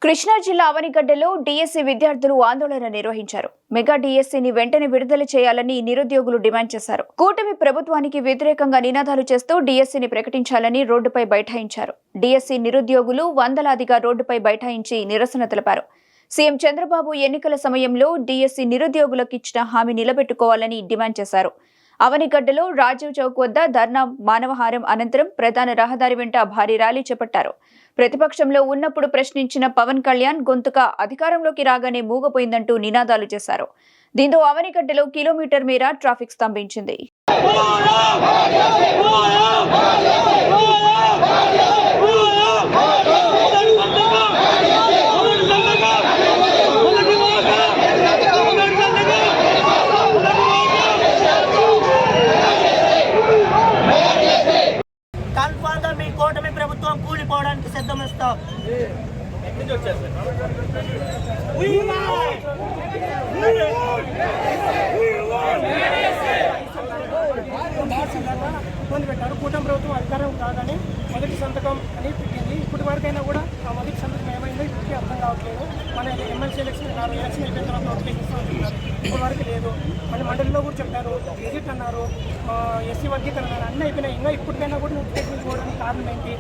కృష్ణా జిల్లా అవనిగడ్డలో డీఎస్సీ విద్యార్థులు ఆందోళన నిర్వహించారు. మెగా డీఎస్సీని వెంటనే విడుదల చేయాలని నిరుద్యోగులు డిమాండ్ చేశారు. కూటమి ప్రభుత్వానికి వ్యతిరేకంగా నినాదాలు చేస్తూ డీఎస్సీని ప్రకటించాలని రోడ్డుపై బైఠాయించారు. డీఎస్సీ నిరుద్యోగులు వందలాదిగా రోడ్డుపై బైఠాయించి నిరసన తెలిపారు. సీఎం చంద్రబాబు ఎన్నికల సమయంలో డీఎస్సీ నిరుద్యోగులకు ఇచ్చిన హామీ నిలబెట్టుకోవాలని డిమాండ్ చేశారు. అవనిగడ్డలో రాజీవ్ చౌక్ వద్ద ధర్నా మానవహారం అనంతరం ప్రధాన రహదారి వెంట భారీ ర్యాలీ చేపట్టారు. ప్రతిపక్షంలో ఉన్నప్పుడు ప్రశ్నించిన పవన్ కళ్యాణ్ గొంతుక అధికారంలోకి రాగానే మూగపోయిందంటూ నినాదాలు చేశారు. దీంతో అవనిగడ్డలో కిలోమీటర్ మేర ట్రాఫిక్ స్తంభించింది. మీ కూటమి ప్రభుత్వం కూలిపోవడానికి సిద్ధమిస్తాం. ఇబ్బంది పెట్టారు. కూటమి ప్రభుత్వం అధికారం కాగానే మొదటి సంతకం అని పెట్టింది. ఇప్పటి వరకైనా కూడా ఆ మొదటి సంతకం ఏమైందో ఇప్పటికీ అర్థం కావట్లేదు. మన ఎమ్మెల్సీ ఎలక్షన్ అయిపోయిన తర్వాత నోటిఫికేషన్ అంటున్నారు, ఇప్పటి వరకు లేదు. మళ్ళీ మండలిలో కూడా చెప్పారు, విజిట్ అన్నారు, ఎస్సీ వర్గీకరణ అన్నీ అయిపోయినాయి. ఇంకా ఇప్పటికైనా కూడా నోటిఫికేషన్ ఇవ్వడానికి కారణం ఏంటి?